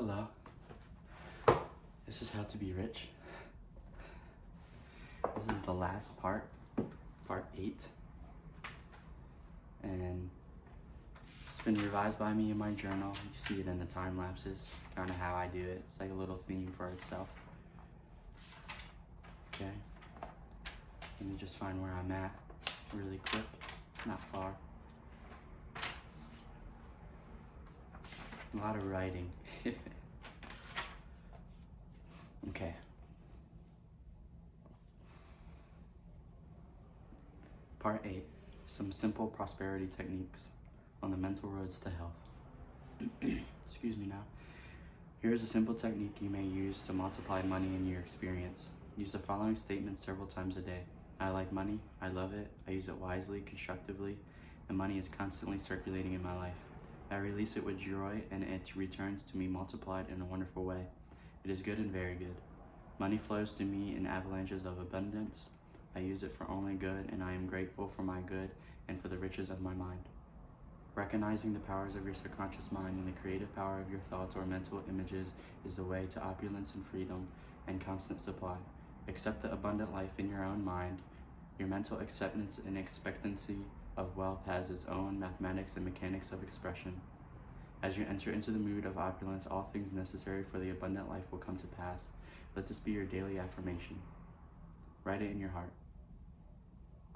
Hello. This is how to be rich. This is the last part 8. And it's been revised by me in my journal. You see it in the time lapses, kind of how I do it. It's like a little theme for itself. Okay. Let me just find where I'm at really quick. It's not far. A lot of writing. Okay. Part 8, some simple prosperity techniques on the mental roads to health. Excuse me now. Here is a simple technique you may use to multiply money in your experience. Use the following statements several times a day. I like money, I love it, I use it wisely, constructively, and money is constantly circulating in my life. I release it with joy and it returns to me multiplied in a wonderful way. It is good and very good. Money flows to me in avalanches of abundance. I use it for only good, and I am grateful for my good and for the riches of my mind. Recognizing the powers of your subconscious mind and the creative power of your thoughts or mental images is the way to opulence and freedom and constant supply. Accept the abundant life in your own mind. Your mental acceptance and expectancy of wealth has its own mathematics and mechanics of expression. As you enter into the mood of opulence, all things necessary for the abundant life will come to pass. Let this be your daily affirmation. Write it in your heart.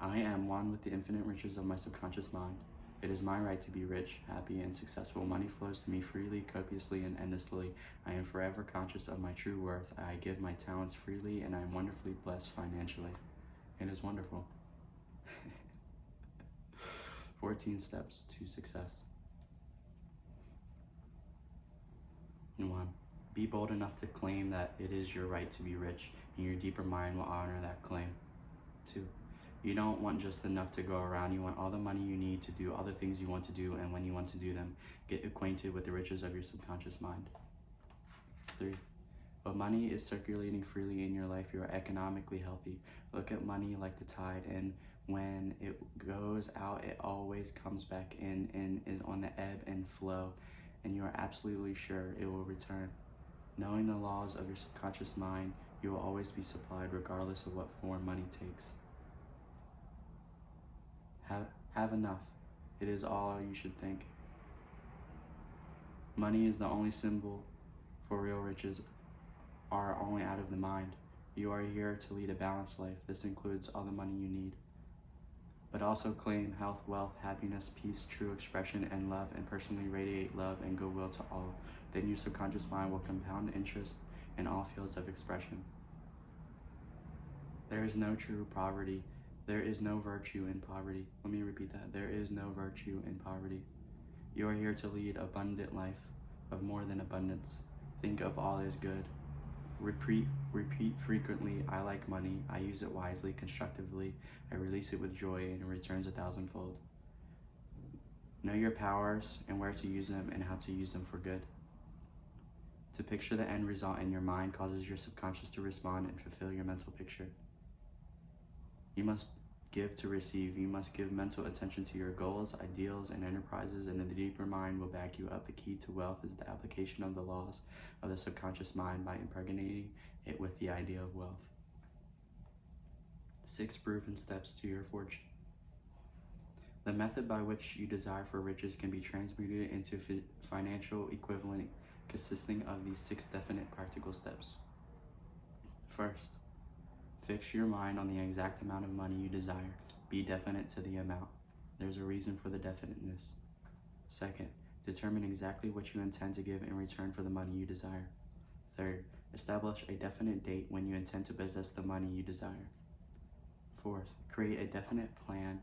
I am one with the infinite riches of my subconscious mind. It is my right to be rich, happy, and successful. Money flows to me freely, copiously, and endlessly. I am forever conscious of my true worth. I give my talents freely, and I am wonderfully blessed financially. It is wonderful. 14 steps to success. 1. Be bold enough to claim that it is your right to be rich, and your deeper mind will honor that claim. 2. You don't want just enough to go around. You want all the money you need to do all the things you want to do, and when you want to do them, get acquainted with the riches of your subconscious mind. 3. When money is circulating freely in your life, you are economically healthy. Look at money like the tide, and when it goes out, it always comes back in and is on the ebb and flow, and you are absolutely sure it will return. Knowing the laws of your subconscious mind, you will always be supplied regardless of what form money takes. Have enough. It is all you should think. Money is the only symbol for real riches are only out of the mind. You are here to lead a balanced life. This includes all the money you need. But also claim health, wealth, happiness, peace, true expression, and love, and personally radiate love and goodwill to all. Then your subconscious mind will compound interest in all fields of expression. There is no true poverty. There is no virtue in poverty. Let me repeat that. There is no virtue in poverty. You are here to lead abundant life of more than abundance. Think of all as good. Repeat frequently, I like money. I use it wisely, constructively. I release it with joy, and it returns 1,000-fold. Know your powers and where to use them and how to use them for good. To picture the end result in your mind causes your subconscious to respond and fulfill your mental picture. You must give to receive. You must give mental attention to your goals, ideals, and enterprises, and the deeper mind will back you up. The key to wealth is the application of the laws of the subconscious mind by impregnating it with the idea of wealth. 6 proven steps to your fortune. The method by which you desire for riches can be transmuted into financial equivalent consisting of these 6 definite practical steps. First, fix your mind on the exact amount of money you desire. Be definite to the amount. There's a reason for the definiteness. Second, determine exactly what you intend to give in return for the money you desire. Third, establish a definite date when you intend to possess the money you desire. Fourth, create a definite plan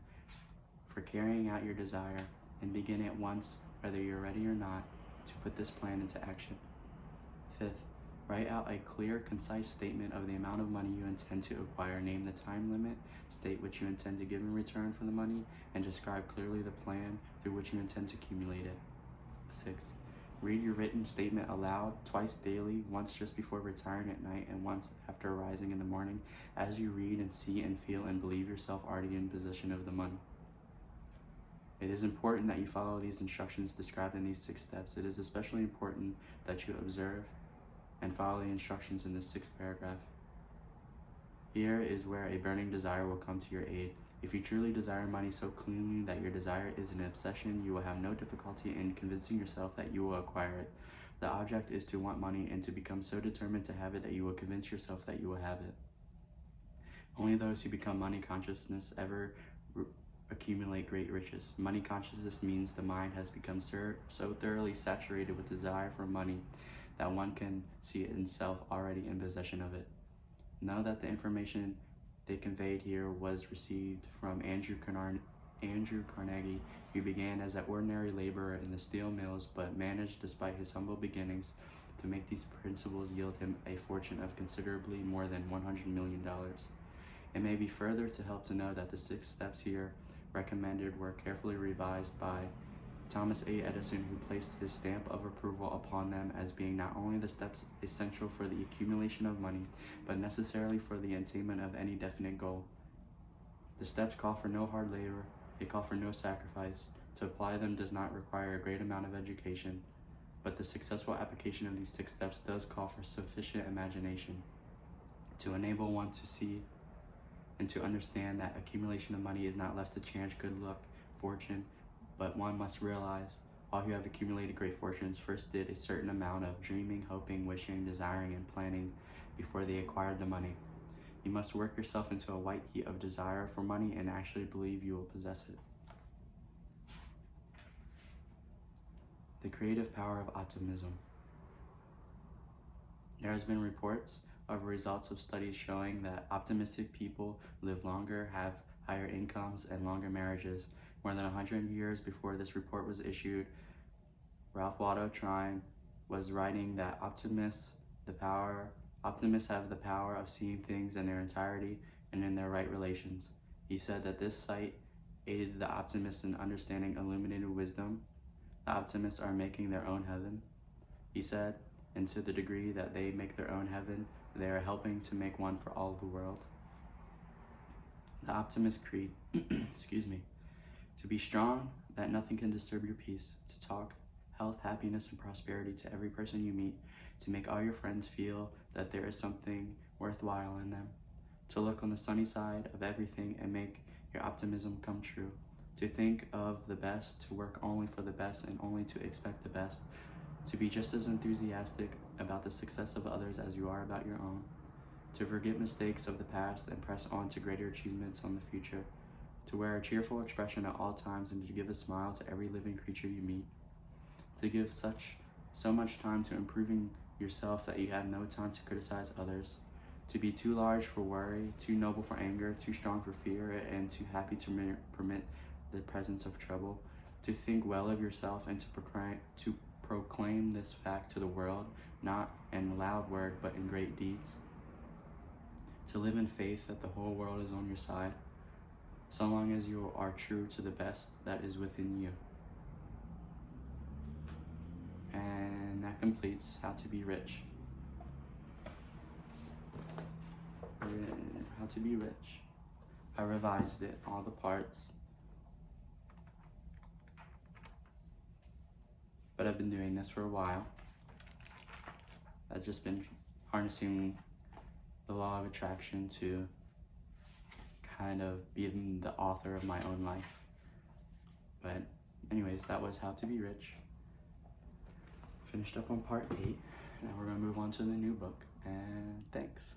for carrying out your desire and begin at once, whether you're ready or not, to put this plan into action. Fifth, write out a clear, concise statement of the amount of money you intend to acquire. Name the time limit, state what you intend to give in return for the money, and describe clearly the plan through which you intend to accumulate it. 6. Read your written statement aloud twice daily, once just before retiring at night and once after rising in the morning. As you read and see and feel and believe yourself already in possession of the money. It is important that you follow these instructions described in these 6 steps. It is especially important that you observe and follow the instructions in the 6th paragraph. Here is where a burning desire will come to your aid. If you truly desire money so clearly that your desire is an obsession, you will have no difficulty in convincing yourself that you will acquire it. The object is to want money and to become so determined to have it that you will convince yourself that you will have it. Only those who become money consciousness ever accumulate great riches. Money consciousness means the mind has become so thoroughly saturated with desire for money that one can see itself already in possession of it. Know that the information they conveyed here was received from Andrew Carnegie, who began as an ordinary laborer in the steel mills, but managed, despite his humble beginnings, to make these principles yield him a fortune of considerably more than $100 million. It may be further to help to know that the 6 steps here recommended were carefully revised by Thomas A. Edison, who placed his stamp of approval upon them as being not only the steps essential for the accumulation of money, but necessarily for the attainment of any definite goal. The steps call for no hard labor, they call for no sacrifice. To apply them does not require a great amount of education, but the successful application of these 6 steps does call for sufficient imagination to enable one to see and to understand that accumulation of money is not left to chance, good luck, fortune, but one must realize all who have accumulated great fortunes first did a certain amount of dreaming, hoping, wishing, desiring, and planning before they acquired the money. You must work yourself into a white heat of desire for money and actually believe you will possess it. The creative power of optimism. There has been reports of results of studies showing that optimistic people live longer, have higher incomes, and longer marriages. More than 100 years before this report was issued, Ralph Waldo Trine was writing that optimists have the power of seeing things in their entirety and in their right relations. He said that this sight aided the optimists in understanding illuminated wisdom. The optimists are making their own heaven, he said, and to the degree that they make their own heaven, they are helping to make one for all of the world. The optimist creed, to be strong, that nothing can disturb your peace, to talk health, happiness, and prosperity to every person you meet, to make all your friends feel that there is something worthwhile in them, to look on the sunny side of everything and make your optimism come true, to think of the best, to work only for the best and only to expect the best, to be just as enthusiastic about the success of others as you are about your own, to forget mistakes of the past and press on to greater achievements on the future, to wear a cheerful expression at all times and to give a smile to every living creature you meet, to give so much time to improving yourself that you have no time to criticize others, to be too large for worry, too noble for anger, too strong for fear, and too happy to permit the presence of trouble, to think well of yourself and to proclaim this fact to the world, not in a loud word, but in great deeds, to live in faith that the whole world is on your side, so long as you are true to the best that is within you. And that completes How to Be Rich. How to Be Rich. I revised it, all the parts. But I've been doing this for a while. I've just been harnessing the law of attraction to kind of be the author of my own life. But anyways, that was How to Be Rich. Finished up on part 8. Now we're going to move on to the new book. And thanks.